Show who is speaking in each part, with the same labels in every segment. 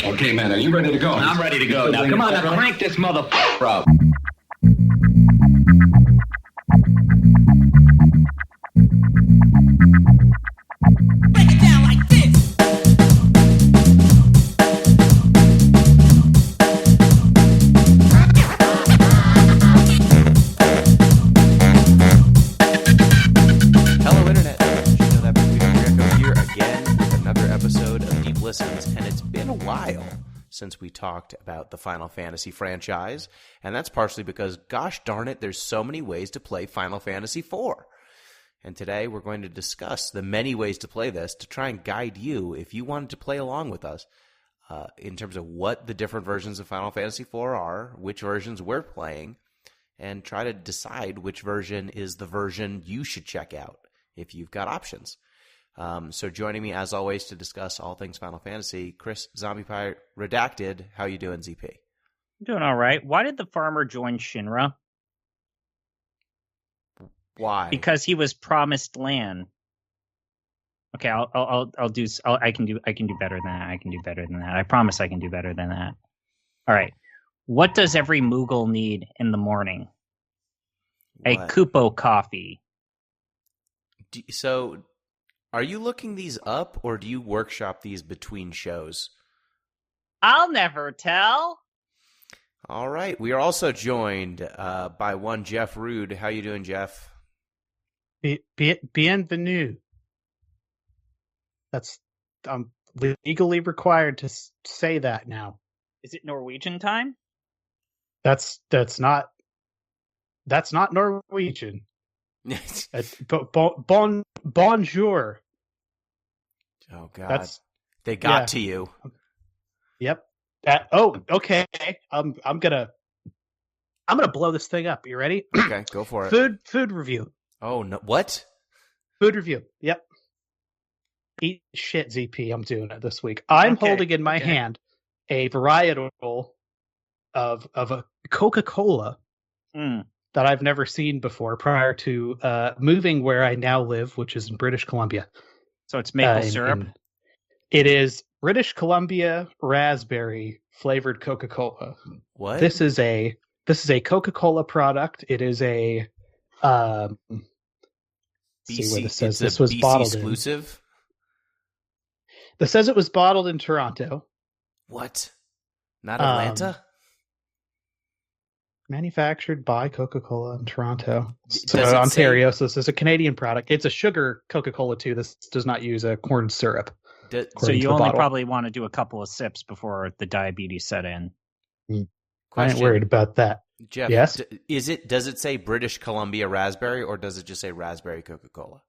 Speaker 1: Okay, man, are you ready to go?
Speaker 2: I'm ready to go. Now, come on, now crank this motherfucker up.
Speaker 3: Break it down like this.
Speaker 4: Hello, Internet. Gino, that We've Echo here again with another episode of Deep Listens, and it's been a while since we talked about the Final Fantasy franchise, and that's partially because, gosh darn it, there's so many ways to play Final Fantasy IV. And today we're going to discuss the many ways to play this to try and guide you, if you wanted to play along with us, in terms of what the different versions of Final Fantasy IV are, which versions we're playing, and try to decide which version is the version you should check out if you've got options. So joining me, as always, to discuss all things Final Fantasy, Chris, ZombiePie, Redacted. How you doing, ZP?
Speaker 5: Doing all right. Why did the farmer join Shinra?
Speaker 4: Why?
Speaker 5: Because he was promised land. Okay, I can do better than that. I can do better than that. I promise I can do better than that. All right. What does every Moogle need in the morning? A
Speaker 4: What?
Speaker 5: Kupo coffee.
Speaker 4: So, are you looking these up, or do you workshop these between shows?
Speaker 5: I'll never tell.
Speaker 4: All right. We are also joined by one Jeff Rud. How you doing, Jeff?
Speaker 6: Bienvenue. That's I'm legally required to say that now.
Speaker 5: Is it Norwegian time?
Speaker 6: That's not Norwegian. Bonjour.
Speaker 4: Oh God,
Speaker 6: That's
Speaker 4: they got to you.
Speaker 6: Yep. Okay. I'm gonna blow this thing up. You ready?
Speaker 4: Okay, go for it.
Speaker 6: Food review.
Speaker 4: Oh no! What?
Speaker 6: Food review. Yep. Eat shit, ZP. I'm doing it this week. I'm
Speaker 5: Okay,
Speaker 6: holding in my hand a varietal of a Coca-Cola that I've never seen before prior to moving where I now live, which is in British Columbia.
Speaker 5: So it's maple syrup.
Speaker 6: It is British Columbia raspberry flavored Coca-Cola.
Speaker 4: What?
Speaker 6: This is a Coca-Cola product. It is a
Speaker 4: BC,
Speaker 6: see where this says
Speaker 4: it's
Speaker 6: this
Speaker 4: a
Speaker 6: was
Speaker 4: BC
Speaker 6: bottled
Speaker 4: exclusive.
Speaker 6: This says it was bottled in Toronto.
Speaker 4: What? Not Atlanta?
Speaker 6: Manufactured by Coca-Cola in Toronto.
Speaker 4: Does
Speaker 6: So
Speaker 4: it
Speaker 6: Ontario. So this is a Canadian product. It's a sugar Coca-Cola too. This does not use a corn syrup.
Speaker 5: So
Speaker 6: according
Speaker 5: you
Speaker 6: to the
Speaker 5: only
Speaker 6: bottle.
Speaker 5: probably want to do a couple of sips before the diabetes set in.
Speaker 6: I ain't
Speaker 4: Question.
Speaker 6: worried about that.
Speaker 4: Jeff,
Speaker 6: Yes?
Speaker 4: Does it say British Columbia raspberry, or does it just say raspberry Coca-Cola?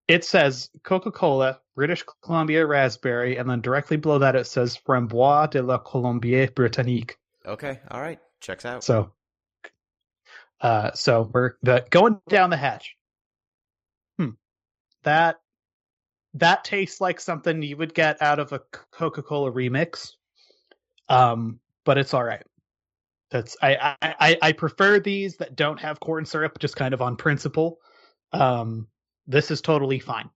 Speaker 6: It says Coca-Cola, British Columbia raspberry, and then directly below that it says Framboise de la Colombie Britannique.
Speaker 4: Okay, all right, checks out.
Speaker 6: So we're going down the hatch. That tastes like something you would get out of a Coca-Cola remix. But it's all right. That's I prefer these that don't have corn syrup, just kind of on principle. This is totally fine.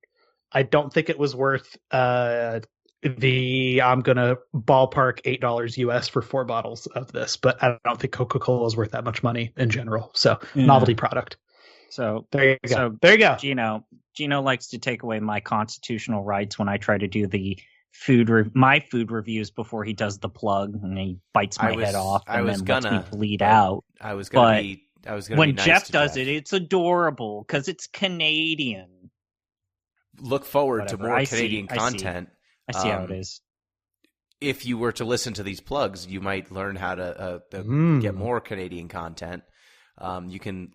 Speaker 6: I don't think it was worth I'm gonna ballpark $8 US for 4 bottles of this, but I don't think Coca-Cola is worth that much money in general. So novelty product.
Speaker 5: So
Speaker 6: There you go.
Speaker 5: So
Speaker 6: there you go.
Speaker 5: Gino likes to take away my constitutional rights when I try to do the my food reviews before he does the plug, and he bites my head off and then lets me bleed out.
Speaker 4: I was gonna be
Speaker 5: When
Speaker 4: nice
Speaker 5: Jeff
Speaker 4: to
Speaker 5: does it, it's adorable because it's Canadian.
Speaker 4: Look forward
Speaker 5: Whatever.
Speaker 4: to more
Speaker 5: I see.
Speaker 4: Canadian content.
Speaker 5: I see how it is.
Speaker 4: If you were to listen to these plugs, you might learn how to get more Canadian content. You can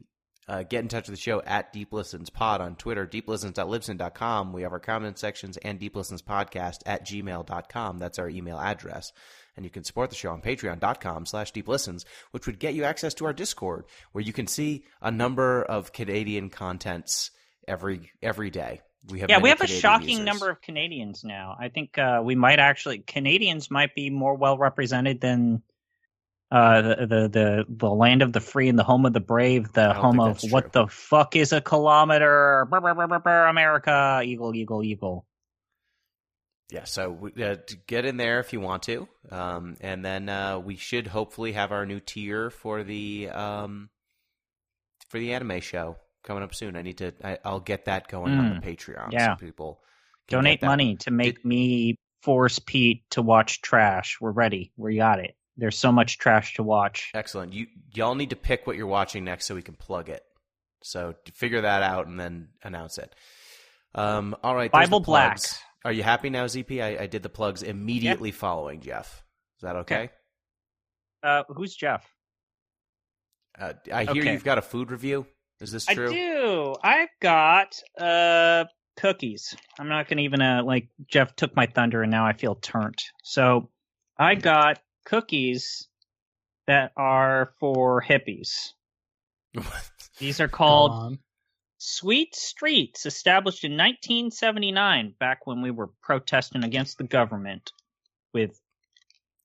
Speaker 4: get in touch with the show at Deep Listens Pod on Twitter, deeplistens.libsyn.com. We have our comment sections and deeplistenspodcast@gmail.com. That's our email address. And you can support the show on patreon.com/deeplistens, which would get you access to our Discord, where you can see a number of Canadian contents every day. We have
Speaker 5: a
Speaker 4: Canadian
Speaker 5: shocking
Speaker 4: users.
Speaker 5: number of Canadians now. I think Canadians might be more well represented than the land of the free and the home of the brave, the home of what the fuck is a kilometer? Brr, brr, brr, brr, brr, America, eagle, eagle, eagle.
Speaker 4: Yeah, so get in there if you want to, and then we should hopefully have our new tier for the anime show coming up soon. I'll get that going on the Patreon,
Speaker 5: yeah.
Speaker 4: so people can
Speaker 5: donate
Speaker 4: get that.
Speaker 5: money to make me force Pete to watch trash. We're ready. We got it. There's so much trash to watch.
Speaker 4: Excellent. Y'all need to pick what you're watching next so we can plug it. So figure that out and then announce it. All right.
Speaker 5: Bible Black.
Speaker 4: Are you happy now, ZP? I did the plugs immediately following Jeff. Is that okay?
Speaker 5: Who's Jeff?
Speaker 4: I hear you've got a food review. Is this true?
Speaker 5: I do. I've got cookies. I'm not going to even Jeff took my thunder and now I feel turnt. So I got cookies that are for hippies. These are called Sweet Streets, established in 1979, back when we were protesting against the government with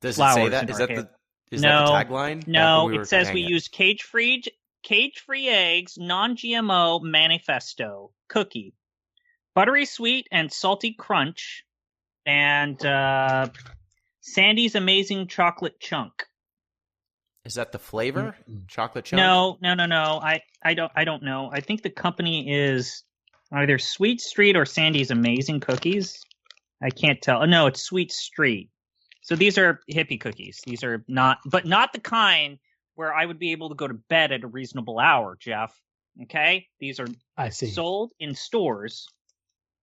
Speaker 4: Does
Speaker 5: flowers
Speaker 4: it say that?
Speaker 5: in
Speaker 4: Is
Speaker 5: our
Speaker 4: that
Speaker 5: hair.
Speaker 4: the tagline?
Speaker 5: No, it says we use cage-free eggs, non-GMO manifesto cookie, buttery sweet and salty crunch, and Sandy's amazing chocolate chunk.
Speaker 4: Is that the flavor? Chocolate chunk?
Speaker 5: No. I don't know. I think the company is either Sweet Street or Sandy's Amazing Cookies. I can't tell. Oh, no, it's Sweet Street. So these are hippie cookies. These are not the kind where I would be able to go to bed at a reasonable hour, Jeff. Okay? These are sold in stores.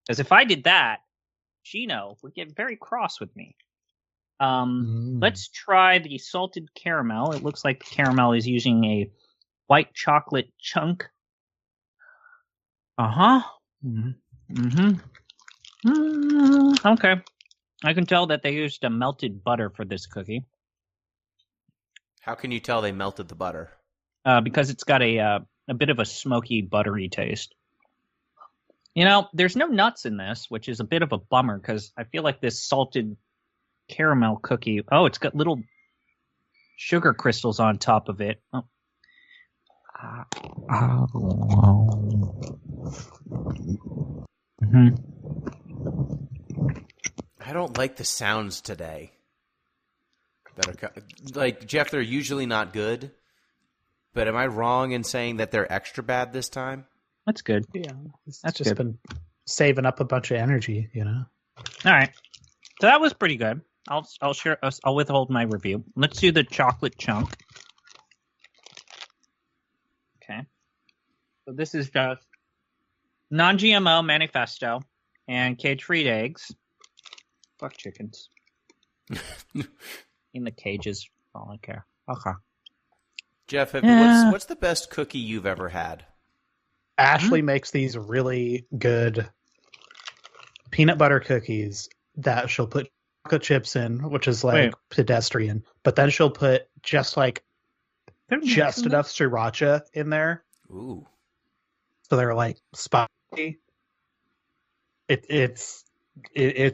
Speaker 5: Because if I did that, Gino would get very cross with me. Let's try the salted caramel. It looks like the caramel is using a white chocolate chunk. Okay. I can tell that they used a melted butter for this cookie.
Speaker 4: How can you tell they melted the butter?
Speaker 5: Because it's got a bit of a smoky, buttery taste. You know, there's no nuts in this, which is a bit of a bummer because I feel like this salted caramel cookie. Oh, it's got little sugar crystals on top of it. Oh.
Speaker 4: I don't like the sounds today. Jeff, they're usually not good. But am I wrong in saying that they're extra bad this time?
Speaker 5: That's good.
Speaker 6: Yeah,
Speaker 5: That's
Speaker 6: just
Speaker 5: good.
Speaker 6: been saving up a bunch of energy, you know.
Speaker 5: All right, so that was pretty good. I'll withhold my review. Let's do the chocolate chunk. Okay. So this is just non-GMO manifesto and cage-free eggs. Fuck chickens. In the cages, all I care. Okay.
Speaker 4: Jeff, what's the best cookie you've ever had?
Speaker 6: Ashley makes these really good peanut butter cookies that she'll put chocolate chips in, which is like pedestrian, but then she'll put just enough sriracha in there.
Speaker 4: Ooh.
Speaker 6: So they're like spicy. It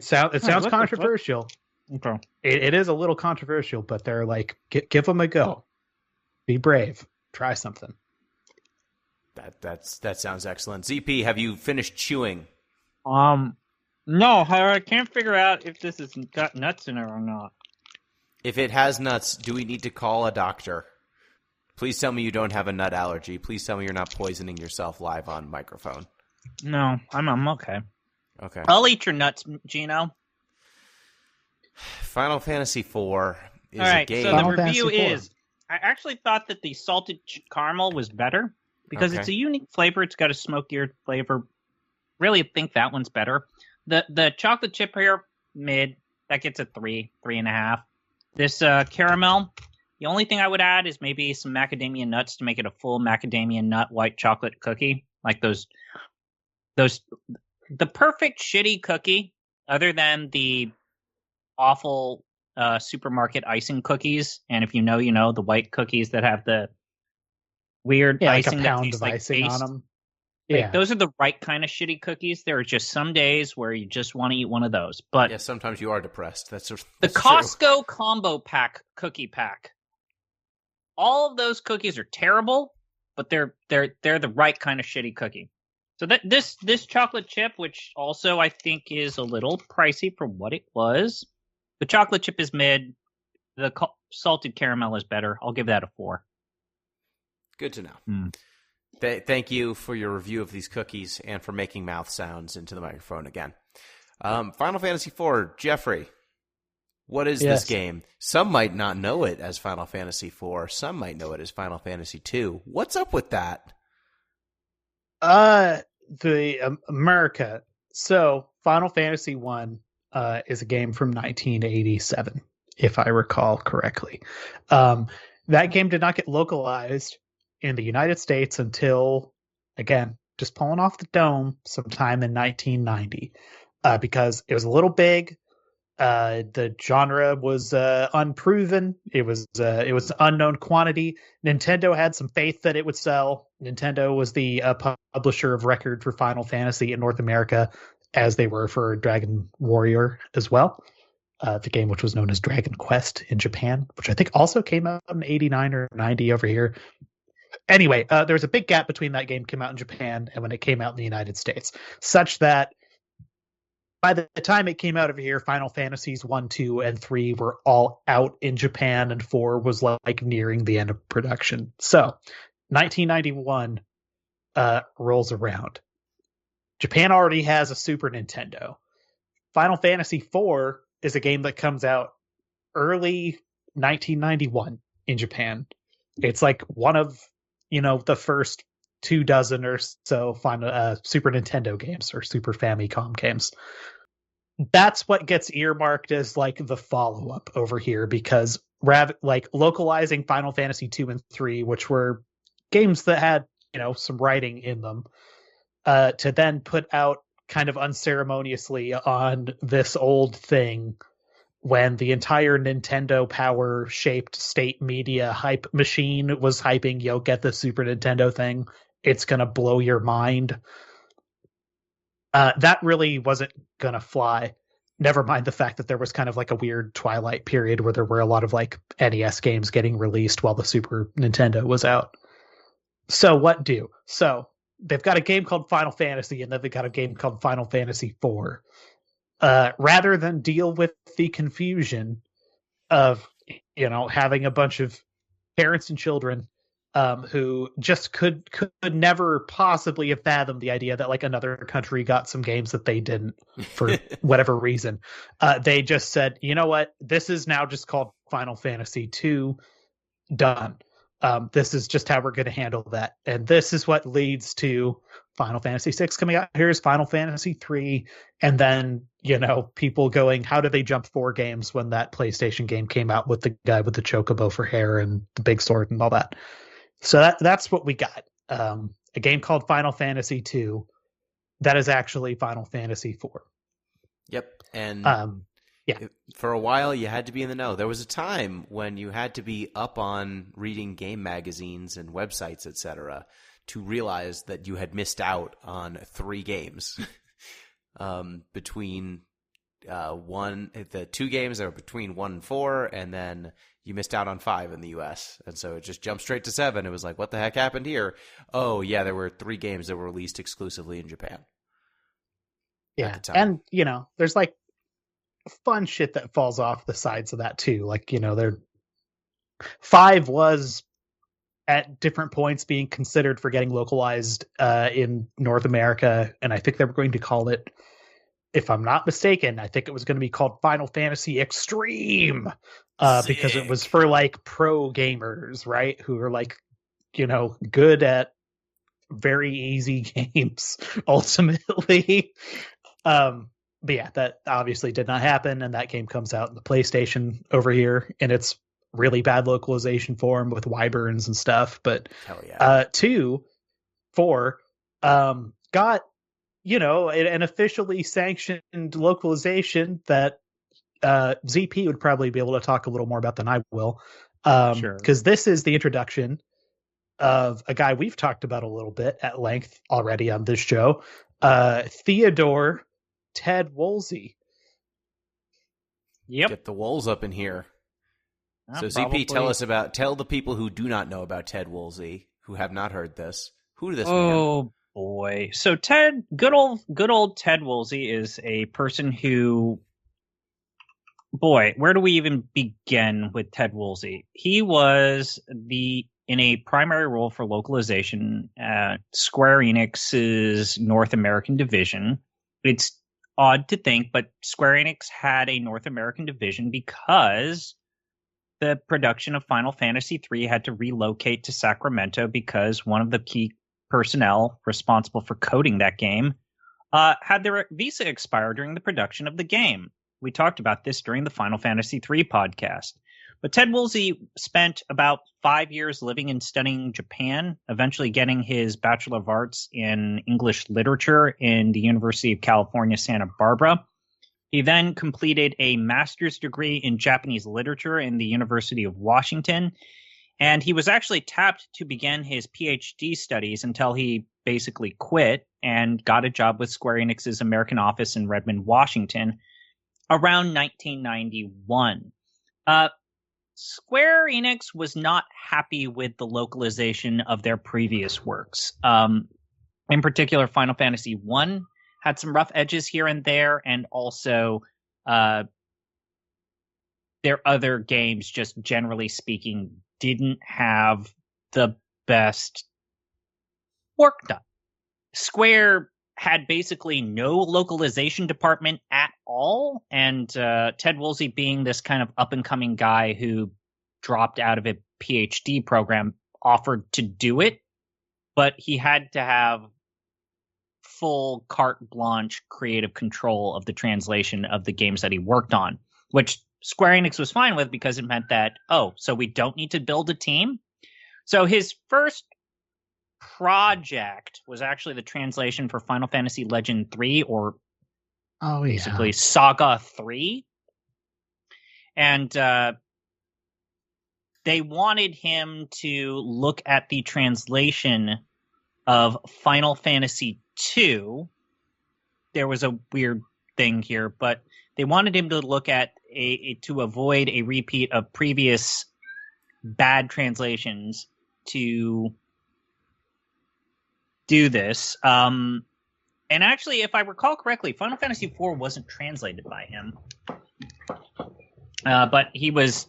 Speaker 6: sounds controversial.
Speaker 5: Okay.
Speaker 6: It is a little controversial, but they're like, give them a go. Be brave. Try something.
Speaker 4: That sounds excellent. ZP, have you finished chewing?
Speaker 5: No, I can't figure out if this has got nuts in it or not.
Speaker 4: If it has nuts, do we need to call a doctor? Please tell me you don't have a nut allergy. Please tell me you're not poisoning yourself live on microphone.
Speaker 5: No, I'm okay.
Speaker 4: Okay.
Speaker 5: I'll eat your nuts, Gino.
Speaker 4: Final Fantasy IV is
Speaker 5: a
Speaker 4: game.
Speaker 5: So the review is, I actually thought that the salted caramel was better because it's a unique flavor. It's got a smokier flavor. Really think that one's better. The chocolate chip here, mid, that gets a 3.5. This caramel, the only thing I would add is maybe some macadamia nuts to make it a full macadamia nut white chocolate cookie. Like those, the perfect shitty cookie, other than the awful supermarket icing cookies. And if you know, you know, the white cookies that have the weird icing
Speaker 6: like a
Speaker 5: that
Speaker 6: pound
Speaker 5: tastes
Speaker 6: of
Speaker 5: like
Speaker 6: icing
Speaker 5: paste.
Speaker 6: on them.
Speaker 5: Like, those are the right kind of shitty cookies. There are just some days where you just want to eat one of those. But
Speaker 4: yeah, sometimes you are depressed. That's
Speaker 5: the
Speaker 4: true.
Speaker 5: Costco combo pack cookie pack. All of those cookies are terrible, but they're the right kind of shitty cookie. So this chocolate chip, which also I think is a little pricey for what it was, the chocolate chip is mid. The salted caramel is better. I'll give that a 4.
Speaker 4: Good to know. Thank you for your review of these cookies and for making mouth sounds into the microphone again. Final Fantasy IV, Jeffrey, what is this game? Some might not know it as Final Fantasy IV. Some might know it as Final Fantasy II. What's up with that?
Speaker 6: America. So Final Fantasy I is a game from 1987, if I recall correctly. That game did not get localized in the United States until, again, just pulling off the dome, sometime in 1990, because it was a little big. The genre was unproven. It was an unknown quantity. Nintendo had some faith that it would sell. Nintendo was the publisher of record for Final Fantasy in North America, as they were for Dragon Warrior as well. The game which was known as Dragon Quest in Japan, which I think also came out in 89 or 90 over here. Anyway, there was a big gap between that game came out in Japan and when it came out in the United States, such that by the time it came out over here, Final Fantasies 1, 2, and 3 were all out in Japan, and 4 was like nearing the end of production. So, 1991 rolls around. Japan already has a Super Nintendo. Final Fantasy IV is a game that comes out early 1991 in Japan. It's like one of, the first 24 or so Super Nintendo games or Super Famicom games. That's what gets earmarked as like the follow-up over here, because localizing Final Fantasy 2 and 3, which were games that had, some writing in them, to then put out kind of unceremoniously on this old thing when the entire Nintendo Power shaped state media hype machine was hyping, get the Super Nintendo thing. It's going to blow your mind. That really wasn't going to fly. Never mind the fact that there was kind of like a weird twilight period where there were a lot of like NES games getting released while the Super Nintendo was out. So what do? So they've got a game called Final Fantasy, and then they've got a game called Final Fantasy IV. Rather than deal with the confusion of, having a bunch of parents and children who just could never possibly have fathomed the idea that like another country got some games that they didn't for whatever reason. They just said, you know what? This is now just called Final Fantasy II. Done. This is just how we're going to handle that. And this is what leads to Final Fantasy VI coming out. Here's Final Fantasy III. And then, people going, how do they jump 4 games when that PlayStation game came out with the guy with the chocobo for hair and the big sword and all that? So that's what we got. A game called Final Fantasy II that is actually Final Fantasy IV.
Speaker 4: Yep. And
Speaker 6: yeah.
Speaker 4: For a while, you had to be in the know. There was a time when you had to be up on reading game magazines and websites, etc., to realize that you had missed out on 3 games between the 2 games that were between 1 and 4, and then you missed out on 5 in the U.S. And so it just jumped straight to 7. It was like, what the heck happened here? Oh, yeah, there were 3 games that were released exclusively in Japan.
Speaker 6: Yeah, and, there's like fun shit that falls off the sides of that too. Like, 5 was at different points being considered for getting localized in North America, and I think they were going to call it, if I'm not mistaken, I think it was going to be called Final Fantasy Extreme, because it was for like pro gamers, right? Who are like, good at very easy games ultimately. But yeah, that obviously did not happen, and that game comes out in the PlayStation over here in its really bad localization form with wyverns and stuff. But
Speaker 4: hell yeah.
Speaker 6: 2, 4 got, an officially sanctioned localization that ZP would probably be able to talk a little more about than I will.
Speaker 5: Sure.
Speaker 6: Because this is the introduction of a guy we've talked about a little bit at length already on this show, Theodore Ted Woolsey.
Speaker 5: Yep.
Speaker 4: Get the wolves up in here. So
Speaker 5: Probably.
Speaker 4: ZP, tell the people who do not know about Ted Woolsey, who have not heard this, who this man?
Speaker 5: Oh, boy. So Ted, good old Ted Woolsey is a person who, boy, where do we even begin with Ted Woolsey? He was in a primary role for localization at Square Enix's North American division. It's odd to think, but Square Enix had a North American division because the production of Final Fantasy III had to relocate to Sacramento because one of the key personnel responsible for coding that game had their visa expire during the production of the game. We talked about this during the Final Fantasy III podcast. But Ted Woolsey spent about 5 years living and studying Japan, eventually getting his Bachelor of Arts in English Literature in the University of California, Santa Barbara. He then completed a master's degree in Japanese literature in the University of Washington. And he was actually tapped to begin his PhD studies until he basically quit and got a job with Square Enix's American office in Redmond, Washington, around 1991. Square Enix was not happy with the localization of their previous works. In particular, Final Fantasy I had some rough edges here and there, and also their other games, just generally speaking, didn't have the best work done. Square had basically no localization department at all, and Ted Woolsey, being this kind of up-and-coming guy who dropped out of a PhD program, offered to do it, but he had to have full carte blanche creative control of the translation of the games that he worked on, which Square Enix was fine with because it meant that, so we don't need to build a team? So his first project was actually the translation for Final Fantasy Legend 3, or basically Saga 3. And they wanted him to look at the translation of Final Fantasy 2. There was a weird thing here, but they wanted him to look at to avoid a repeat of previous bad translations to do this. And actually, if I recall correctly, Final Fantasy IV wasn't translated by him. But he was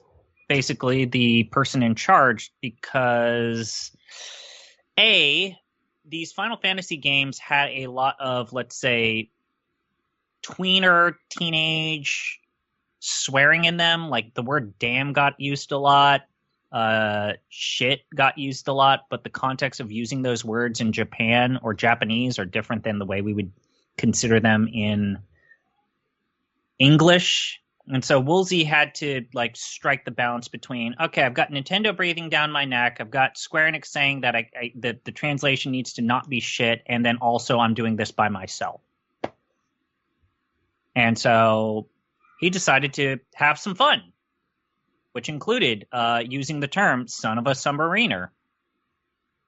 Speaker 5: basically the person in charge because, these Final Fantasy games had a lot of, let's say, tweener, teenage swearing in them. Like, the word damn got used a lot. Shit got used a lot, but the context of using those words in Japan or Japanese are different than the way we would consider them in English. And so Woolsey had to strike the balance between, okay, I've got Nintendo breathing down my neck, I've got Square Enix saying that that the translation needs to not be shit, and then also I'm doing this by myself. And so he decided to have some fun, which included using the term "son of a submariner"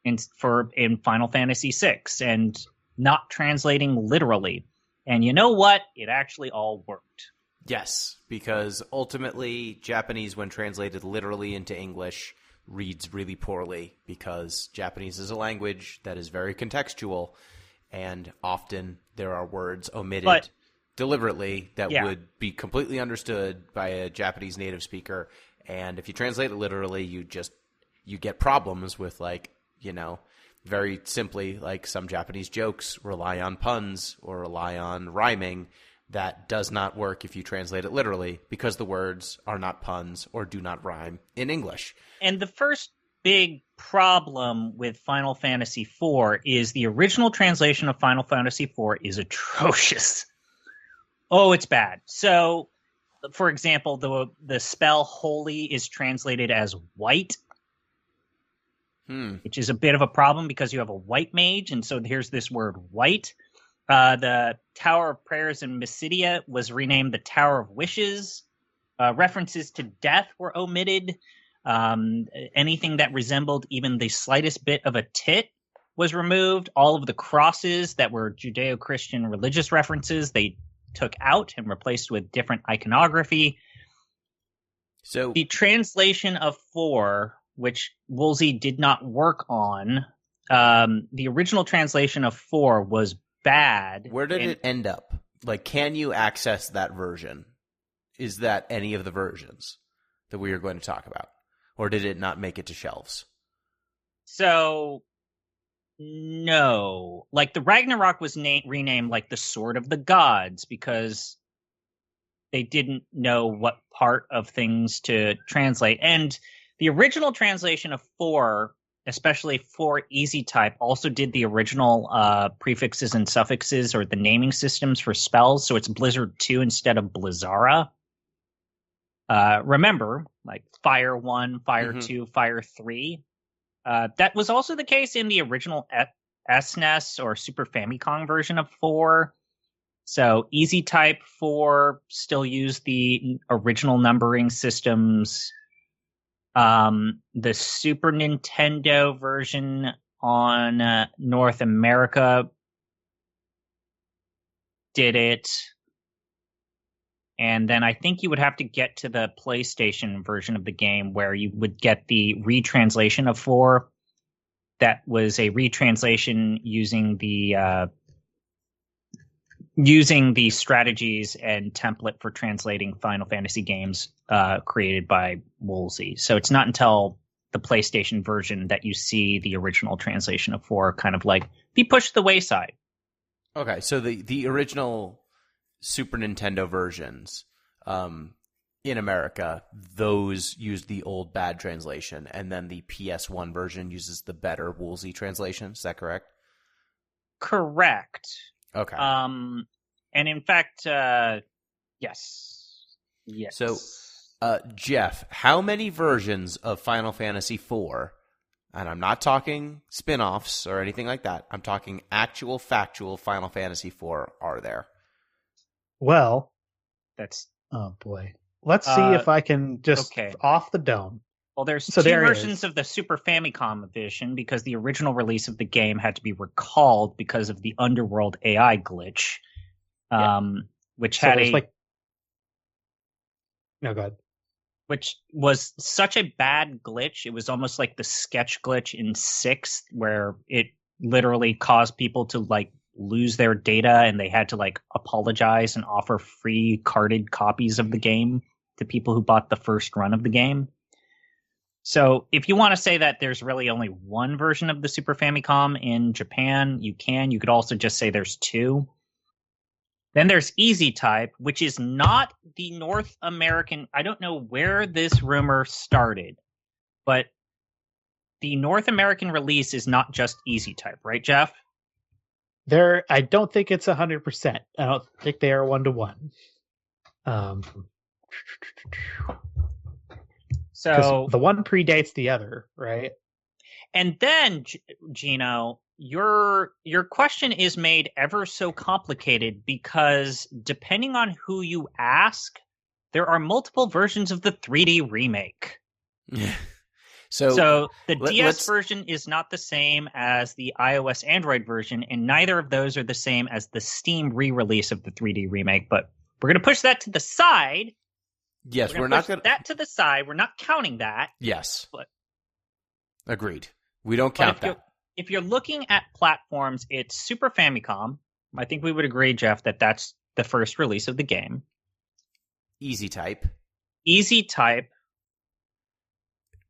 Speaker 5: in Final Fantasy VI, and not translating literally. And you know what? It actually all worked.
Speaker 4: Yes, because ultimately Japanese, when translated literally into English, reads really poorly, because Japanese is a language that is very contextual, and often there are words omitted deliberately that would be completely understood by a Japanese native speaker. And if you translate it literally, you get problems with, very simply, some Japanese jokes rely on puns or rely on rhyming. That does not work if you translate it literally, because the words are not puns or do not rhyme in English.
Speaker 5: And the first big problem with Final Fantasy IV is the original translation of Final Fantasy IV is atrocious. Oh, it's bad. So, for example, the spell holy is translated as white, which is a bit of a problem because you have a white mage, and so here's this word white. The Tower of Prayers in Mysidia was renamed the Tower of Wishes. References to death were omitted. Anything that resembled even the slightest bit of a tit was removed. All of the crosses that were Judeo-Christian religious references, they took out and replaced with different iconography. So the translation of 4, which Woolsey did not work on, the original translation of 4 was bad.
Speaker 4: Where did it end up? Like, can you access that version? Is that any of the versions that we are going to talk about? Or did it not make it to shelves?
Speaker 5: So, no. Like, the Ragnarok was renamed, like, the Sword of the Gods, because they didn't know what part of things to translate. And the original translation of 4, especially 4 easy type, also did the original prefixes and suffixes or the naming systems for spells. So it's Blizzard 2 instead of Blizzara. Remember, like Fire 1, Fire 2, Fire 3. That was also the case in the original SNES or Super Famicom version of 4. So easy type 4 still used the original numbering systems. The Super Nintendo version on North America did it. And then I think you would have to get to the PlayStation version of the game where you would get the retranslation of 4. That was a retranslation using the strategies and template for translating Final Fantasy games created by Woolsey. So it's not until the PlayStation version that you see the original translation of 4 kind of like be pushed to the wayside.
Speaker 4: Okay, so the original Super Nintendo versions in America, those use the old bad translation, and then the PS1 version uses the better Woolsey translation. Is that correct?
Speaker 5: Correct.
Speaker 4: Okay.
Speaker 5: And in fact, yes.
Speaker 4: So, Jeff, how many versions of Final Fantasy IV, and I'm not talking spin-offs or anything like that, I'm talking actual, factual Final Fantasy IV are there?
Speaker 6: Well,
Speaker 5: That's
Speaker 6: oh boy. Let's see if I can just off the dome.
Speaker 5: Well, there's
Speaker 6: So
Speaker 5: two
Speaker 6: there it
Speaker 5: versions
Speaker 6: is.
Speaker 5: of the Super Famicom edition because the original release of the game had to be recalled because of the Underworld AI glitch, which
Speaker 6: So
Speaker 5: had
Speaker 6: there's no, go ahead.
Speaker 5: which was such a bad glitch. It was almost like the sketch glitch in 6, where it literally caused people to like lose their data and they had to like apologize and offer free carded copies of the game to people who bought the first run of the game. So if you want to say that there's really only one version of the Super Famicom in Japan, you can. You could also just say there's 2. Then there's Easy Type, which is not the North American. I don't know where this rumor started, but the North American release is not just Easy Type, right, Jeff?
Speaker 6: I don't think it's 100%. I don't think they are 1-to-1.
Speaker 5: So
Speaker 6: the one predates the other, right?
Speaker 5: And then, Gino, your question is made ever so complicated because depending on who you ask, there are multiple versions of the 3D remake. So the DS version is not the same as the iOS Android version, and neither of those are the same as the Steam re-release of the 3D remake. But we're going to push that to the side.
Speaker 4: Yes, we're not going to
Speaker 5: that to the side. We're not counting that.
Speaker 4: Yes,
Speaker 5: but
Speaker 4: agreed. We don't count that.
Speaker 5: If you're looking at platforms, it's Super Famicom. I think we would agree, Jeff, that that's the first release of the game.
Speaker 4: Easy Type.
Speaker 5: Easy Type.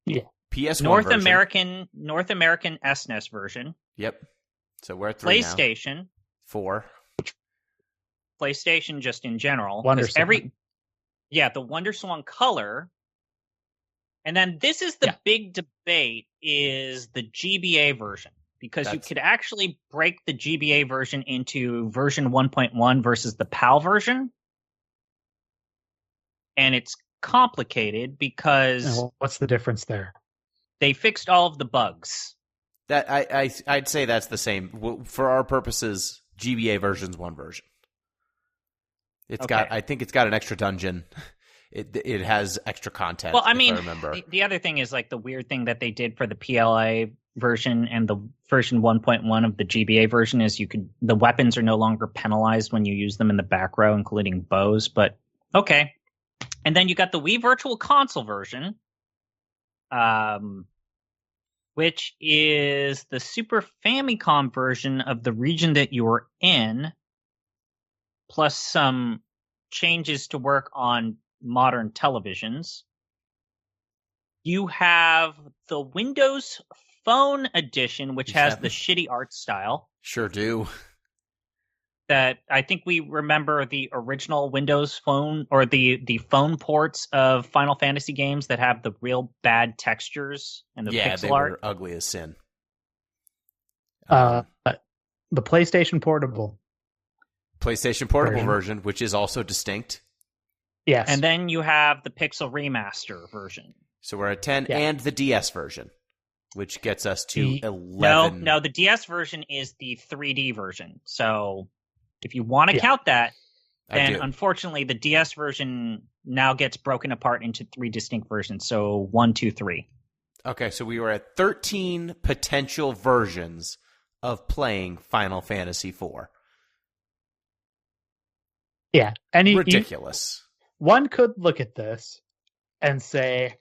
Speaker 6: Yeah.
Speaker 4: PS1
Speaker 5: North
Speaker 4: version.
Speaker 5: American SNES version.
Speaker 4: Yep. So we're at 3 now.
Speaker 5: PlayStation.
Speaker 4: 4.
Speaker 5: PlayStation just in general.
Speaker 6: WonderSwan.
Speaker 5: The WonderSwan Color. And then this is the big debate is the GBA version. Because you could actually break the GBA version into version 1.1 versus the PAL version. And it's complicated because...
Speaker 6: what's the difference there?
Speaker 5: They fixed all of the bugs.
Speaker 4: That I'd say that's the same. For our purposes, GBA version's one version. I think it's got an extra dungeon. It has extra content.
Speaker 5: Well, I mean,
Speaker 4: if I remember.
Speaker 5: The other thing is like the weird thing that they did for the PLA version and the version 1.1 of the GBA version is the weapons are no longer penalized when you use them in the back row, including bows. But okay, and then you got the Wii Virtual Console version. which is the Super Famicom version of the region that you're in, plus some changes to work on modern televisions. You have the Windows Phone edition, which has the shitty art style.
Speaker 4: Sure do.
Speaker 5: That I think we remember the original Windows Phone or the phone ports of Final Fantasy games that have the real bad textures and the pixel art.
Speaker 4: Were ugly as sin.
Speaker 6: The PlayStation Portable
Speaker 4: version, which is also distinct.
Speaker 6: Yes.
Speaker 5: And then you have the Pixel Remaster version.
Speaker 4: So we're at 10 and the DS version, which gets us to 11.
Speaker 5: No, the DS version is the 3D version. So if you want to count that, then unfortunately the DS version now gets broken apart into 3 distinct versions. So 1, 2, 3.
Speaker 4: Okay, so we were at 13 potential versions of playing Final Fantasy IV.
Speaker 6: Yeah. And
Speaker 4: ridiculous.
Speaker 6: One could look at this and say,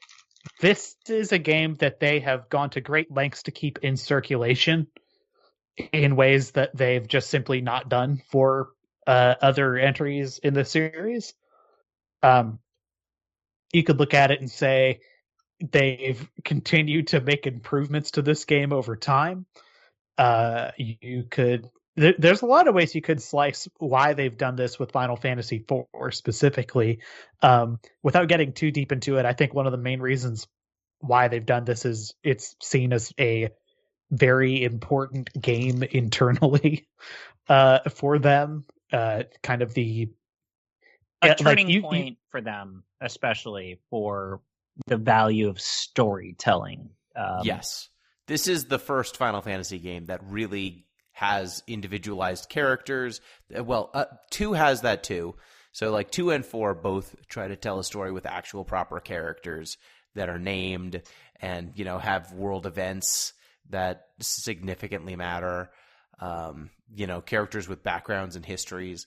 Speaker 6: this is a game that they have gone to great lengths to keep in circulation in ways that they've just simply not done for other entries in the series. You could look at it and say they've continued to make improvements to this game over time. You could... There's a lot of ways you could slice why they've done this with Final Fantasy IV specifically. Without getting too deep into it, I think one of the main reasons why they've done this is it's seen as a very important game internally for them. Kind of a
Speaker 5: turning point for them, especially for the value of storytelling.
Speaker 4: Yes. This is the first Final Fantasy game that really has individualized characters. Well, 2 has that too. So like 2 and 4 both try to tell a story with actual proper characters that are named and, you know, have world events that significantly matter. You know, characters with backgrounds and histories.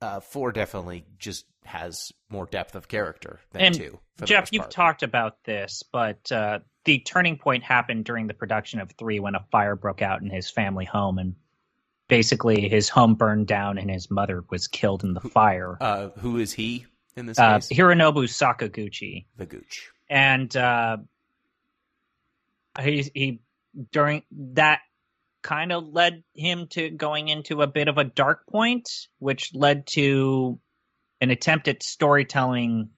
Speaker 4: 4 definitely just has more depth of character than 2.
Speaker 5: Jeff, you've talked about this, but the turning point happened during the production of 3 when a fire broke out in his family home, and basically his home burned down and his mother was killed in the fire.
Speaker 4: Who is he in this case?
Speaker 5: Hironobu Sakaguchi.
Speaker 4: The Gooch.
Speaker 5: And he during that kind of led him to going into a bit of a dark point, which led to an attempt at storytelling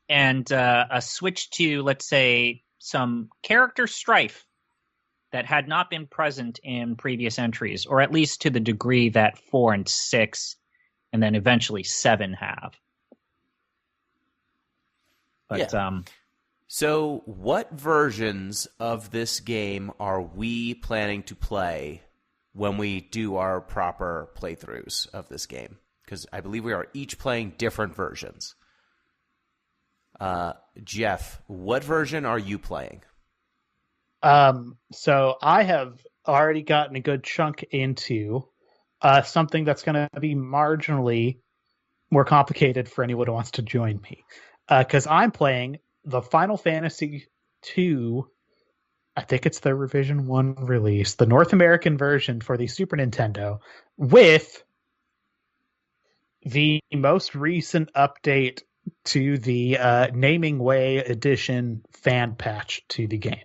Speaker 5: and a switch to, let's say, some character strife that had not been present in previous entries, or at least to the degree that 4 and 6 and then eventually 7 have. But
Speaker 4: so what versions of this game are we planning to play when we do our proper playthroughs of this game? Because I believe we are each playing different versions. Jeff, what version are you playing?
Speaker 6: So I have already gotten a good chunk into something that's going to be marginally more complicated for anyone who wants to join me. Because I'm playing the Final Fantasy II, I think it's the Revision 1 release, the North American version for the Super Nintendo, with the most recent update to the Naming Way Edition fan patch to the game.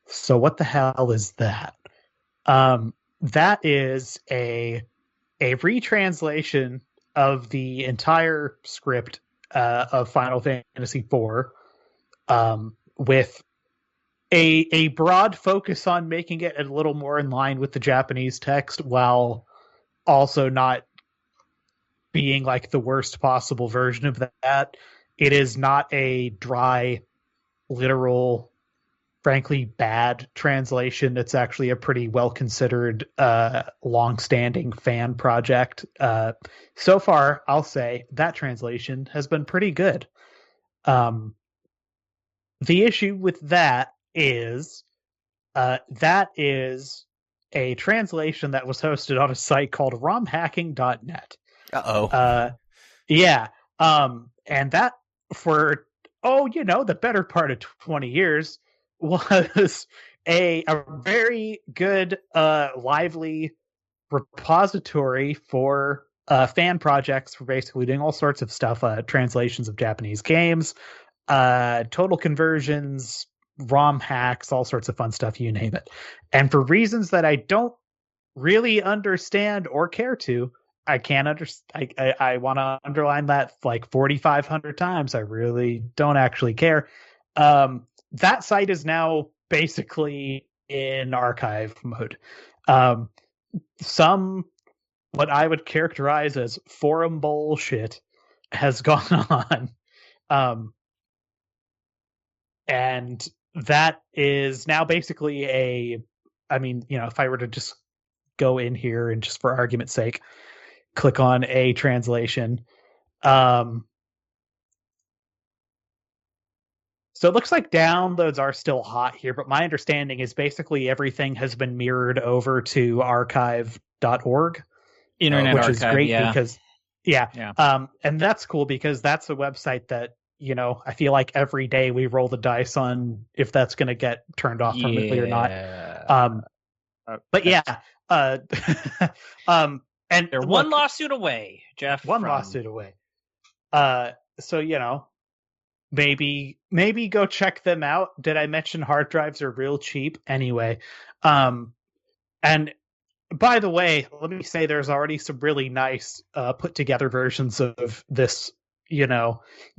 Speaker 6: So what the hell is that? That is a retranslation of the entire script of Final Fantasy IV, with a broad focus on making it a little more in line with the Japanese text, while also not being like the worst possible version of that. It is not a dry, literal, frankly bad translation. It's actually a pretty well-considered, long-standing fan project. So far, I'll say that translation has been pretty good. The issue with that is a translation that was hosted on a site called romhacking.net. Yeah. And that for, the better part of 20 years was a very good, lively repository for fan projects for basically doing all sorts of stuff, translations of Japanese games, total conversions, ROM hacks, all sorts of fun stuff, you name it. And for reasons that I don't really understand or care to, I can't understand. I want to underline that like 4,500 times. I really don't actually care. That site is now basically in archive mode. Some what I would characterize as forum bullshit has gone on. And that is now basically if I were to just go in here and just for argument's sake, click on a translation. So it looks like downloads are still hot here, but my understanding is basically everything has been mirrored over to archive.org.
Speaker 5: Internet
Speaker 6: which
Speaker 5: Archive,
Speaker 6: is great
Speaker 5: yeah.
Speaker 6: because and that's cool because that's a website that I feel like every day we roll the dice on if that's going to get turned off permanently or not. But yeah, and
Speaker 5: they're one lawsuit away, Jeff.
Speaker 6: Lawsuit away. So maybe go check them out. Did I mention hard drives are real cheap anyway? And by the way, let me say there's already some really nice put together versions of this,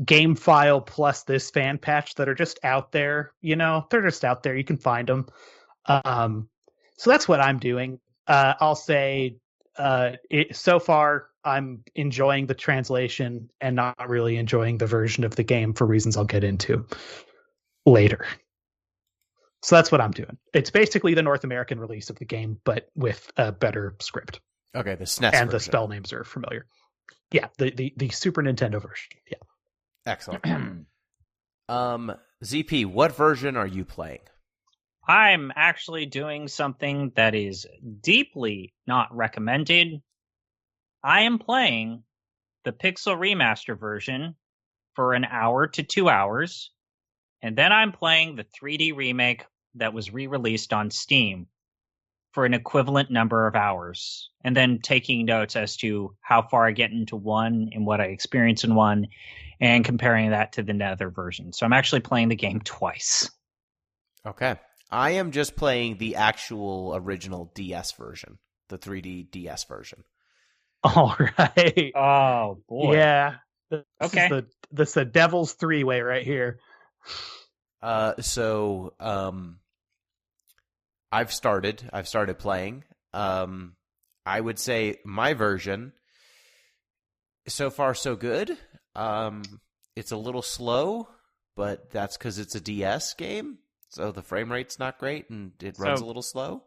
Speaker 6: game file plus this fan patch that are just out there. They're just out there. You can find them. So that's what I'm doing. I'll say so far I'm enjoying the translation and not really enjoying the version of the game for reasons I'll get into later. So that's what I'm doing. It's basically the North American release of the game, but with a better script.
Speaker 4: Okay, the SNES
Speaker 6: and
Speaker 4: version.
Speaker 6: the spell names are familiar. Yeah, the Super Nintendo version. Yeah.
Speaker 4: Excellent. ZP, what version are you playing?
Speaker 5: I'm actually doing something that is deeply not recommended. I am playing the Pixel Remaster version for an hour to 2 hours, and then I'm playing the 3D remake that was re-released on Steam for an equivalent number of hours, and then taking notes as to how far I get into one and what I experience in one, and comparing that to the nether version. So I'm actually playing the game twice.
Speaker 4: Okay. I am just playing the actual original DS version, the 3D DS version.
Speaker 6: All right.
Speaker 5: Oh, boy.
Speaker 6: Yeah.
Speaker 5: Okay.
Speaker 6: This is the Devil's Three-Way right here.
Speaker 4: So I've started playing. I would say my version, so far so good. It's a little slow, but that's because it's a DS game, so the frame rate's not great and it runs a little slow.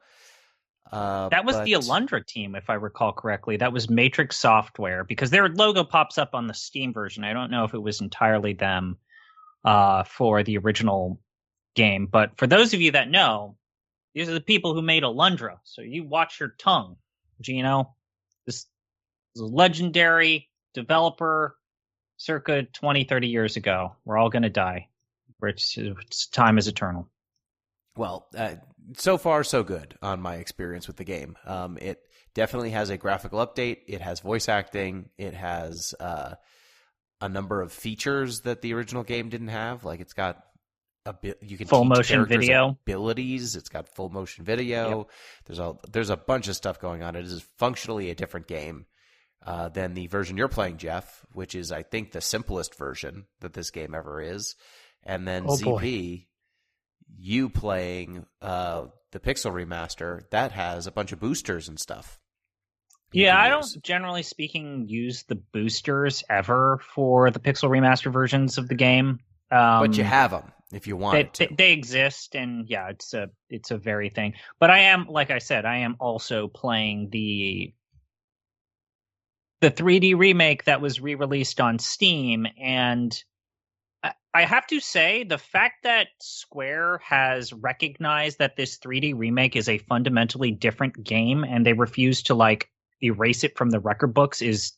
Speaker 5: That was the Alundra team, if I recall correctly. That was Matrix Software, because their logo pops up on the Steam version. I don't know if it was entirely them for the original game. But for those of you that know, these are the people who made Alundra. So you watch your tongue, Gino. This is a legendary developer circa 20, 30 years ago. We're all going to die. Time is eternal.
Speaker 4: Well, so far so good on my experience with the game. It definitely has a graphical update. It has voice acting. It has a number of features that the original game didn't have. Like it's got you can
Speaker 5: full
Speaker 4: teach
Speaker 5: motion
Speaker 4: characters
Speaker 5: video
Speaker 4: abilities. It's got full motion video. Yep. There's a bunch of stuff going on. It is functionally a different game than the version you're playing, Jeff, which is I think the simplest version that this game ever is. And then ZP, you playing the Pixel Remaster, that has a bunch of boosters and stuff.
Speaker 5: Yeah, I don't, generally speaking, use the boosters ever for the Pixel Remaster versions of the game.
Speaker 4: But you have them if you want to.
Speaker 5: They exist, and yeah, it's a very thing. But I am, like I said, I am also playing the 3D remake that was re-released on Steam, and I have to say, the fact that Square has recognized that this 3D remake is a fundamentally different game, and they refuse to erase it from the record books, is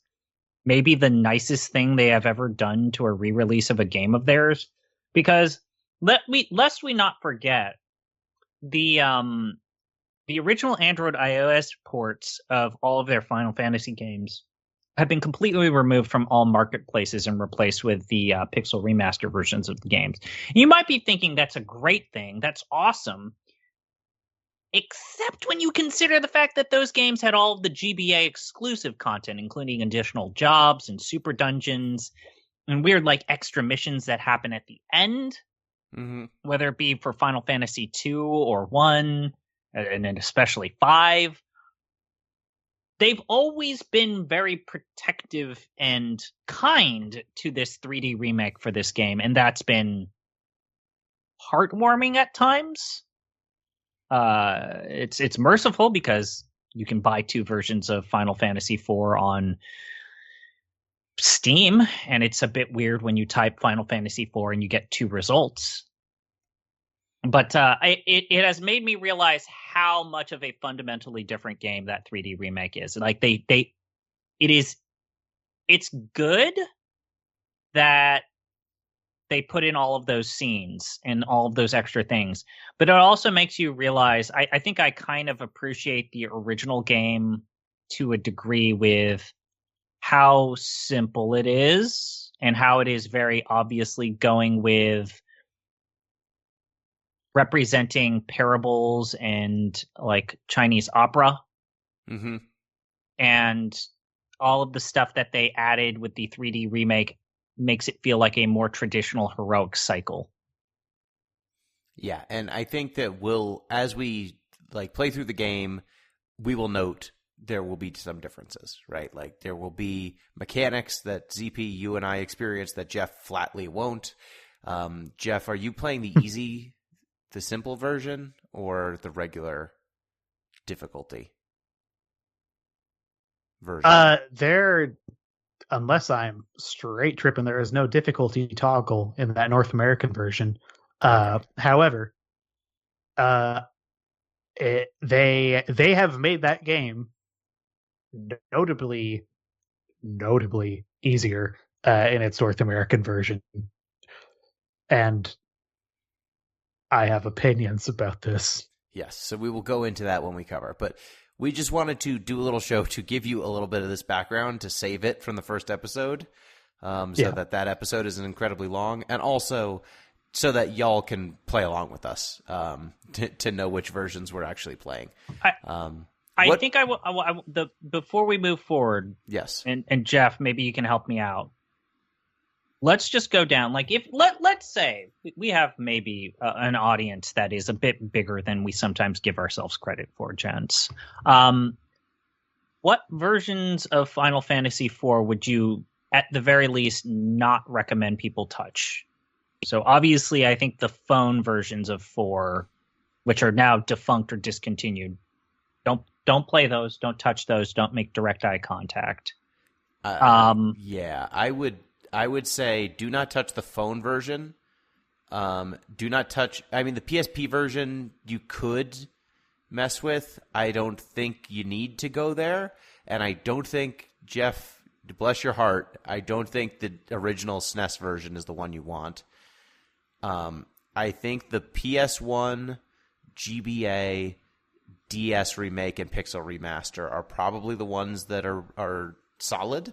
Speaker 5: maybe the nicest thing they have ever done to a re-release of a game of theirs. Because Lest we not forget the original Android iOS ports of all of their Final Fantasy games have been completely removed from all marketplaces and replaced with the pixel remaster versions of the games. You might be thinking that's a great thing. That's awesome. Except when you consider the fact that those games had all of the GBA exclusive content, including additional jobs and super dungeons and weird like extra missions that happen at the end, whether it be for Final Fantasy 2 or 1, and then especially 5. They've always been very protective and kind to this 3D remake for this game, and that's been heartwarming at times. It's merciful because you can buy 2 versions of Final Fantasy IV on Steam, and it's a bit weird when you type Final Fantasy IV and you get 2 results. But it has made me realize how much of a fundamentally different game that 3D remake is. Like it's good that they put in all of those scenes and all of those extra things, but it also makes you realize, I think I kind of appreciate the original game to a degree with how simple it is and how it is very obviously going with representing parables and like Chinese opera. And all of the stuff that they added with the 3D remake makes it feel like a more traditional heroic cycle.
Speaker 4: Yeah, and I think that as we like play through the game, we will note there will be some differences, right? Like there will be mechanics that ZP, you and I experience that Jeff flatly won't. Jeff, are you playing the easy, the simple version, or the regular difficulty version?
Speaker 6: Unless I'm straight tripping, there is no difficulty toggle in that North American version.
Speaker 4: Okay.
Speaker 6: However, they have made that game notably easier in its North American version, and I have opinions about this.
Speaker 4: Yes, so we will go into that when we cover. But we just wanted to do a little show to give you a little bit of this background to save it from the first episode, that episode isn't incredibly long, and also so that y'all can play along with us to know which versions we're actually playing.
Speaker 5: I think I will. Before we move forward,
Speaker 4: yes,
Speaker 5: and Jeff, maybe you can help me out. Let's just go down. Like let's say we have maybe an audience that is a bit bigger than we sometimes give ourselves credit for, gents. What versions of Final Fantasy IV would you, at the very least, not recommend people touch? So obviously, I think the phone versions of 4, which are now defunct or discontinued, don't play those. Don't touch those. Don't make direct eye contact.
Speaker 4: Yeah, I would say do not touch the phone version. Do not touch... I mean, the PSP version you could mess with. I don't think you need to go there. And I don't think, Jeff, bless your heart, I don't think the original SNES version is the one you want. I think the PS1, GBA, DS remake, and Pixel remaster are probably the ones that are solid.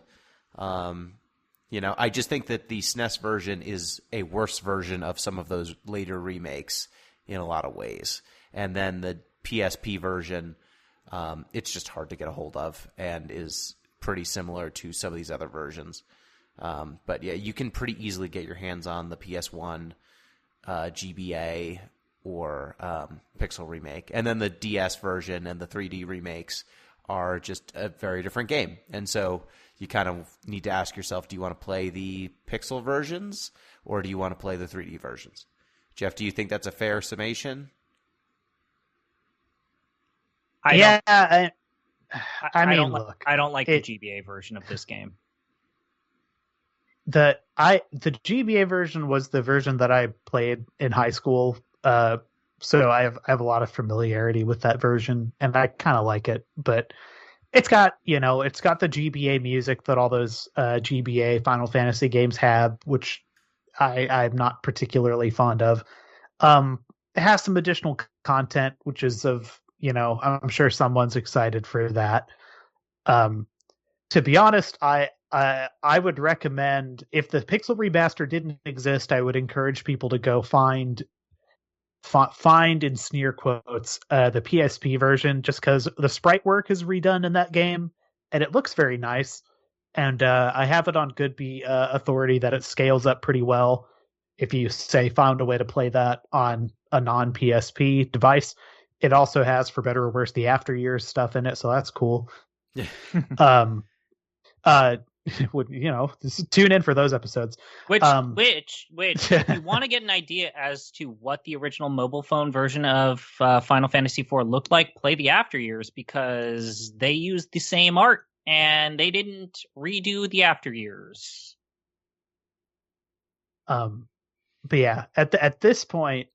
Speaker 4: I just think that the SNES version is a worse version of some of those later remakes in a lot of ways. And then the PSP version, it's just hard to get a hold of and is pretty similar to some of these other versions. But yeah, you can pretty easily get your hands on the PS1, GBA, or Pixel remake. And then the DS version and the 3D remakes are just a very different game. And so you kind of need to ask yourself, do you want to play the Pixel versions or do you want to play the 3D versions? Jeff, do you think that's a fair summation?
Speaker 5: I
Speaker 6: look,
Speaker 5: I don't like the GBA version of this game.
Speaker 6: The GBA version was the version that I played in high school, so I have a lot of familiarity with that version, and I kind of like it. But it's got the GBA music that all those GBA Final Fantasy games have, which I'm not particularly fond of. It has some additional content, which is of, I'm sure someone's excited for that. To be honest, I would recommend, if the Pixel remaster didn't exist, I would encourage people to go find in sneer quotes the PSP version, just because the sprite work is redone in that game and it looks very nice. And I have it on Goodby authority that it scales up pretty well if you say found a way to play that on a non PSP device. It also has, for better or worse, the after years stuff in it, so that's cool. Just tune in for those episodes.
Speaker 5: Which, if you want to get an idea as to what the original mobile phone version of Final Fantasy IV looked like, play the After Years, because they used the same art and they didn't redo the After Years.
Speaker 6: But yeah, at this point,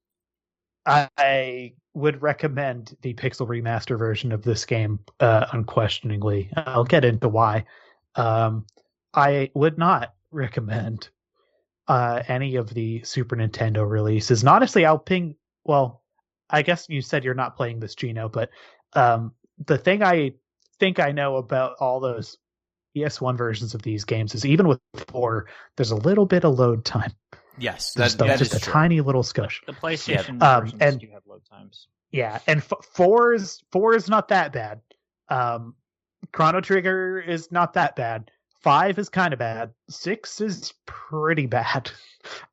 Speaker 6: I would recommend the Pixel remaster version of this game, unquestioningly. I'll get into why. I would not recommend any of the Super Nintendo releases. And honestly, well, I guess you said you're not playing this, Gino, but the thing I think I know about all those PS1 versions of these games is even with 4, there's a little bit of load time.
Speaker 4: Yes,
Speaker 6: that
Speaker 4: is
Speaker 6: just a
Speaker 4: true.
Speaker 6: tiny little scush.
Speaker 5: The PlayStation versions do have load times.
Speaker 6: Yeah, and 4 is not that bad. Chrono Trigger is not that bad. 5 is kind of bad. 6 is pretty bad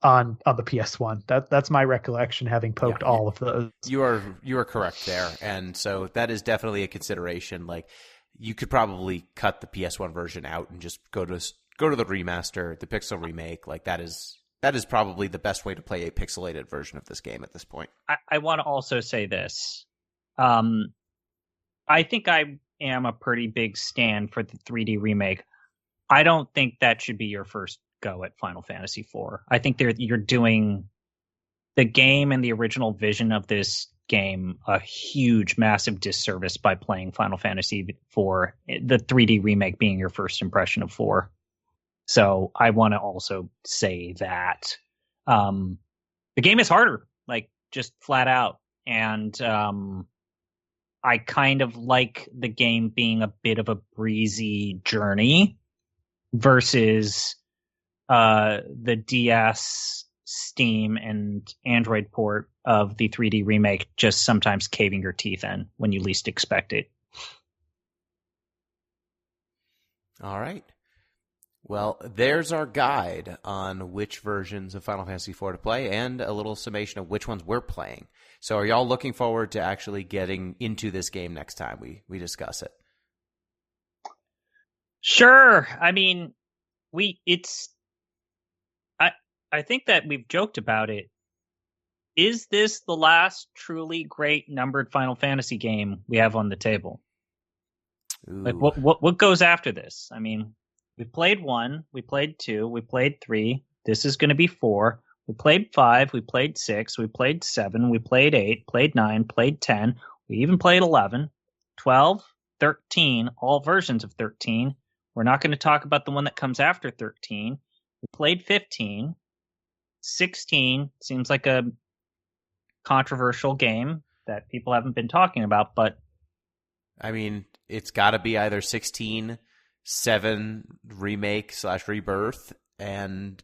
Speaker 6: on the PS1. That's my recollection, having poked all of those.
Speaker 4: You are correct there, and so that is definitely a consideration. Like, you could probably cut the PS1 version out and just go to the remaster, the Pixel remake. Like, that is probably the best way to play a pixelated version of this game at this point.
Speaker 5: I want to also say this. I think I am a pretty big stan for the 3D remake. I don't think that should be your first go at Final Fantasy IV. I think you're doing the game and the original vision of this game a huge, massive disservice by playing Final Fantasy IV, the 3D remake being your first impression of 4. So I want to also say that the game is harder, like, just flat out. And I kind of like the game being a bit of a breezy journey versus the DS, Steam, and Android port of the 3D remake just sometimes caving your teeth in when you least expect it.
Speaker 4: All right. Well, there's our guide on which versions of Final Fantasy IV to play and a little summation of which ones we're playing. So are y'all looking forward to actually getting into this game next time we discuss it?
Speaker 5: Sure. I mean, I think that we've joked about it. Is this the last truly great numbered Final Fantasy game we have on the table?
Speaker 4: Ooh.
Speaker 5: Like, what goes after this? I mean, we played 1, we played 2, we played 3. This is going to be 4. We played 5, we played 6, we played 7, we played 8, played 9, played 10. We even played 11, 12, 13, all versions of 13. We're not going to talk about the one that comes after 13. We played 15. 16 seems like a controversial game that people haven't been talking about, but
Speaker 4: I mean, it's got to be either 16, 7 remake / rebirth, and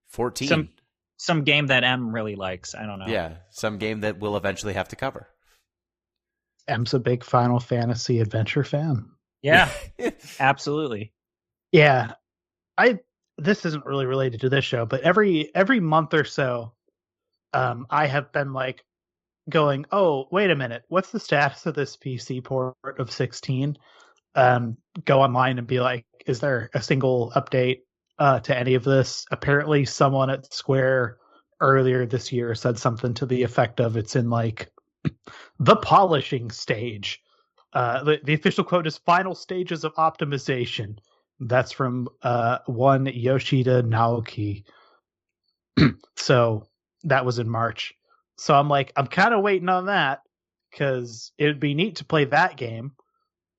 Speaker 4: 14.
Speaker 5: Some game that M really likes. I don't know.
Speaker 4: Yeah, some game that we'll eventually have to cover.
Speaker 6: M's a big Final Fantasy adventure fan.
Speaker 5: Yeah, absolutely.
Speaker 6: Yeah, this isn't really related to this show, but every month or so, I have been like going, oh, wait a minute, what's the status of this PC port of 16? Go online and be like, is there a single update to any of this? Apparently someone at Square earlier this year said something to the effect of it's in like the polishing stage. The official quote is final stages of optimization. That's from one Yoshida Naoki. So that was in March. So I'm like, I'm kind of waiting on that because it would be neat to play that game.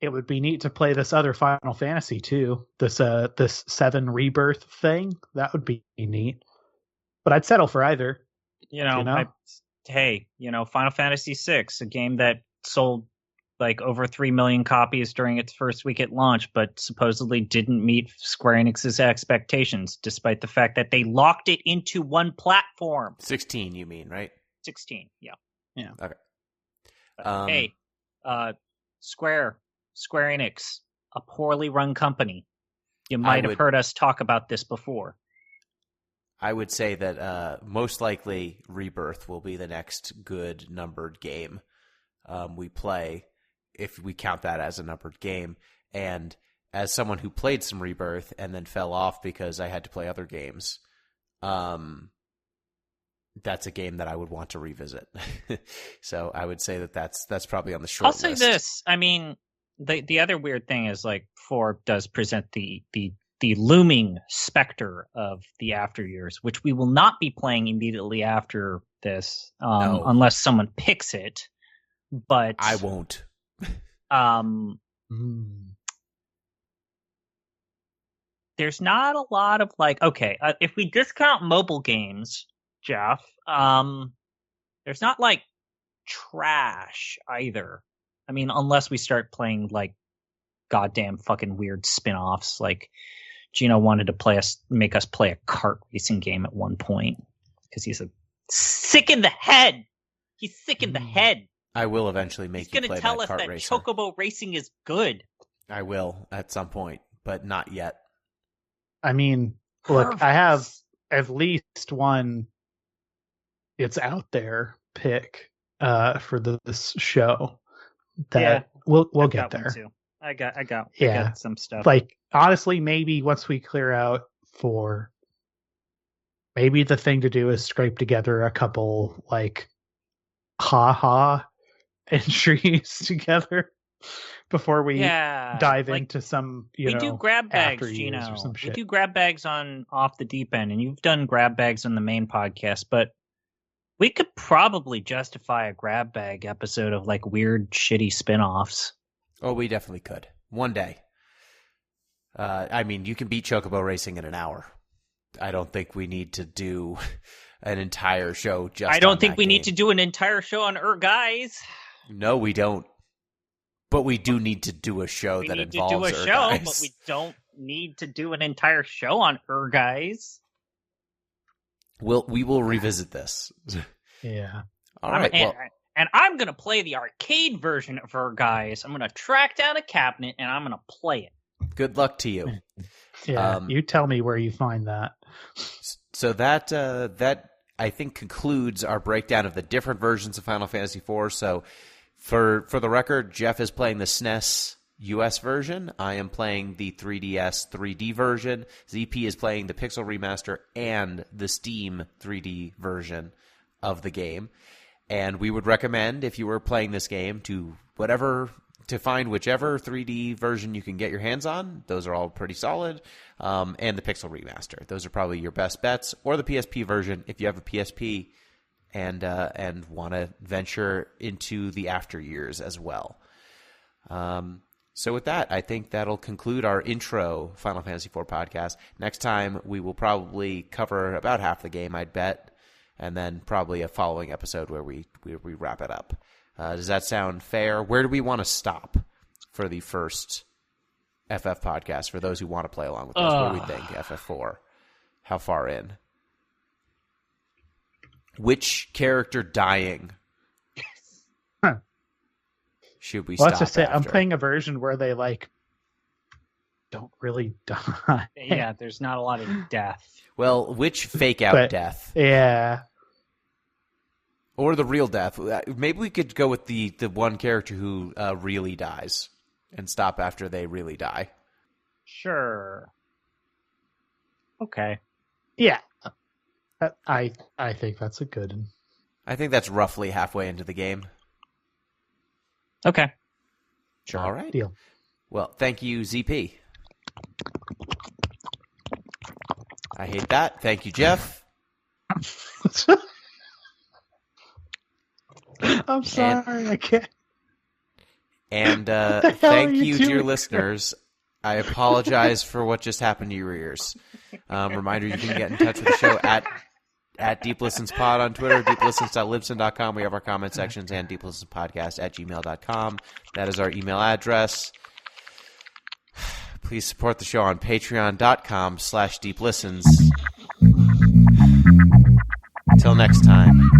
Speaker 6: It would be neat to play this other Final Fantasy too. This 7 Rebirth thing. That would be neat. but I'd settle for either.
Speaker 5: Final Fantasy VI, a game that sold like over 3 million copies during its first week at launch, but supposedly didn't meet Square Enix's expectations, despite the fact that they locked it into one platform.
Speaker 4: 16, you mean, right?
Speaker 5: 16, yeah.
Speaker 4: Okay.
Speaker 5: Square Enix, a poorly run company. You might have heard us talk about this before.
Speaker 4: I would say that most likely Rebirth will be the next good numbered game we play, if we count that as a numbered game. And as someone who played some Rebirth and then fell off because I had to play other games, that's a game that I would want to revisit. So I would say that's probably on the short list.
Speaker 5: I'll say this. I mean, the other weird thing is, like, 4 does present the looming specter of the after years, which we will not be playing immediately after this, unless someone picks it. But
Speaker 4: I won't.
Speaker 5: There's not a lot of, like, okay, if we discount mobile games, Jeff, there's not like trash either. I mean, unless we start playing like goddamn fucking weird spin-offs, like Gino wanted to make us play a kart racing game at one point because he's sick in the head. He's sick in the head.
Speaker 4: I will eventually make you play that kart racer. He's going to tell us that
Speaker 5: Chocobo racing is good.
Speaker 4: I will at some point, but not yet.
Speaker 6: I mean, look, I have at least one it's out there pick for this show that we'll get there.
Speaker 5: Too. I got some stuff.
Speaker 6: Like, honestly, maybe once we clear out 4, maybe the thing to do is scrape together a couple like entries together before we dive into some
Speaker 5: we do grab bags, Gino.
Speaker 6: Or some shit.
Speaker 5: We do grab bags on Off the Deep End, and you've done grab bags on the main podcast, but we could probably justify a grab bag episode of like weird shitty spin-offs.
Speaker 4: Oh, we definitely could. One day. I mean, you can beat Chocobo Racing in an hour. I don't think we need to do an entire show just
Speaker 5: I don't think we need to do an entire show on Guys.
Speaker 4: No, we don't. But we do need to do a show that involves
Speaker 5: We need to do a show, but we don't need to do an entire show on Guys.
Speaker 4: We will revisit this.
Speaker 6: Yeah.
Speaker 4: All right.
Speaker 5: And I'm going to play the arcade version of Guys. I'm going to track down a cabinet, and I'm going to play it.
Speaker 4: Good luck to you.
Speaker 6: Yeah, you tell me where you find that.
Speaker 4: So that I think concludes our breakdown of the different versions of Final Fantasy IV. So for the record, Jeff is playing the SNES US version. I am playing the 3DS 3D version. ZP is playing the Pixel Remaster and the Steam 3D version of the game. And we would recommend, if you were playing this game, to find whichever 3D version you can get your hands on. Those are all pretty solid. And the Pixel Remaster. Those are probably your best bets. Or the PSP version if you have a PSP and want to venture into the after years as well. So with that, I think that'll conclude our intro Final Fantasy IV podcast. Next time, we will probably cover about half the game, I'd bet, and then probably a following episode where we wrap it up. Does that sound fair? Where do we want to stop for the first FF podcast for those who want to play along with us? What do we think, FF4? How far in? Which character dying should we stop
Speaker 6: Let's just say
Speaker 4: after?
Speaker 6: I'm playing a version where they like don't really die.
Speaker 5: Yeah, there's not a lot of death.
Speaker 4: Well, which fake out death?
Speaker 6: Yeah.
Speaker 4: Or the real death. Maybe we could go with the one character who really dies and stop after they really die.
Speaker 5: Sure. Okay.
Speaker 6: Yeah. I think that's a good one.
Speaker 4: I think that's roughly halfway into the game.
Speaker 5: Okay.
Speaker 6: Sure.
Speaker 4: All right.
Speaker 6: Deal.
Speaker 4: Well, thank you, ZP. I hate that. Thank you, Jeff.
Speaker 6: I'm sorry, I can't.
Speaker 4: And thank you, dear listeners. I apologize for what just happened to your ears. Reminder, you can get in touch with the show at at DeepListensPod on Twitter, deeplistens.libsyn.com. We have our comment sections, and deeplistenspodcast@gmail.com. That is our email address. Please support the show on patreon.com/deeplistens. Until next time.